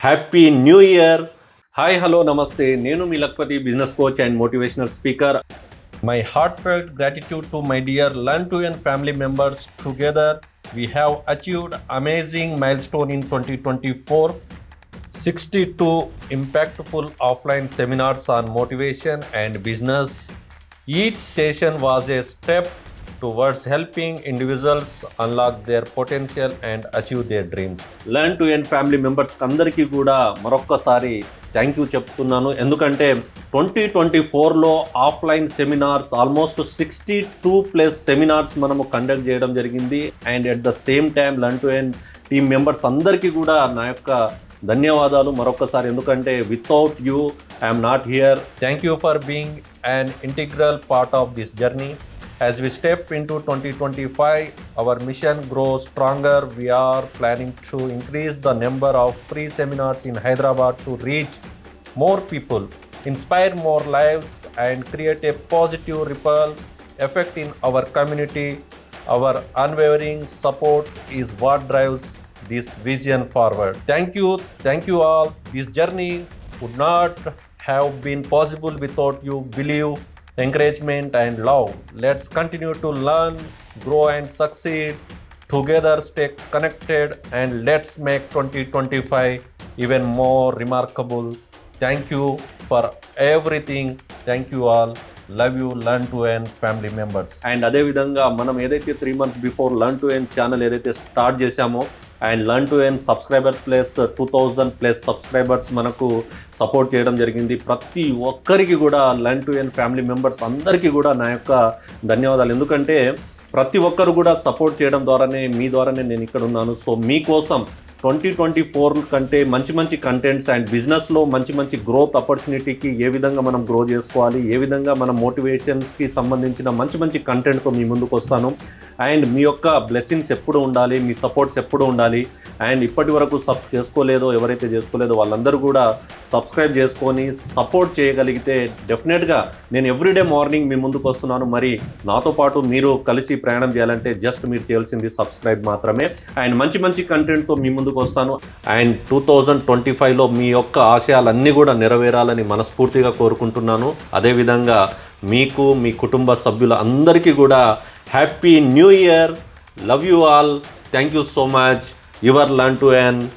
Happy new year. Hi hello నమస్తే. నేను మీ Lakhpati, business coach and motivational speaker. My heartfelt gratitude to my dear Learn to Earn family members. Together we have achieved amazing milestone in 2024. 62 impactful offline seminars on motivation and business. Each session was a step towards helping individuals unlock their potential and achieve their dreams. Learn to earn family members అందరికీ కూడా మరొక్కసారి thank you చెప్తున్నాను. ఎందుకంటే 2024లో offline seminars almost 62+ seminars మనము conduct చేయడం జరిగింది. And at the same time learn to earn team members అందరికీ కూడా నా యొక్క ధన్యవాదాలు మరొకసారి. ఎందుకంటే without you I'm not here. Thank you for being an integral part of this journey. As we step into 2025, our mission grows stronger. We are planning to increase the number of free seminars in Hyderabad to reach more people, inspire more lives, and create a positive ripple effect in our community. Our unwavering support is what drives this vision forward. Thank you all. This journey would not have been possible without you believe, encouragement and love. Let's continue to learn, grow and succeed. Together stay connected and let's make 2025 even more remarkable. Thank you for everything. Thank you all. Love you learn to earn family members. And అదేవిధంగా మనం ఏదైతే 3 months before learn to earn channel ఏదైతే start చేశామో and learn to earn subscribers plus 2000+ subscribers మనకు support చేయడం జరిగింది. ప్రతి ఒక్కరికి కూడా learn to earn family members అందరికీ కూడా నా యొక్క ధన్యవాదాలు. ఎందుకంటే ప్రతి ఒక్కరు కూడా సపోర్ట్ చేయడం ద్వారానే మీ ద్వారానే నేను ఇక్కడ ఉన్నాను. సో మీకోసం 2024 కంటే మంచి కంటెంట్స్ అండ్ బిజినెస్లో మంచి గ్రోత్ ఆపర్చునిటీకి ఏ విధంగా మనం గ్రో చేసుకోవాలి, ఏ విధంగా మనం మోటివేషన్స్కి సంబంధించిన మంచి కంటెంట్తో మీ ముందుకు వస్తాను. అండ్ మీ యొక్క బ్లెస్సింగ్స్ ఎప్పుడు ఉండాలి, మీ సపోర్ట్స్ ఎప్పుడు ఉండాలి. అండ్ ఇప్పటి వరకు ఎవరైతే చేసుకోలేదో వాళ్ళందరూ కూడా సబ్స్క్రైబ్ చేసుకొని సపోర్ట్ చేయగలిగితే డెఫినెట్గా నేను ఎవ్రీడే మార్నింగ్ మీ ముందుకు వస్తున్నాను. మరి నాతో పాటు మీరు కలిసి ప్రయాణం చేయాలంటే జస్ట్ మీరు చేయాల్సింది సబ్స్క్రైబ్ మాత్రమే. అండ్ మంచి కంటెంట్తో మీ ముందుకు వస్తాను. అండ్ 2025లో మీ యొక్క ఆశయాలన్నీ కూడా నెరవేరాలని మనస్ఫూర్తిగా కోరుకుంటున్నాను. అదేవిధంగా మీకు, మీ కుటుంబ సభ్యుల అందరికీ కూడా happy new year. Love you all. Thank you so much. Your learn to earn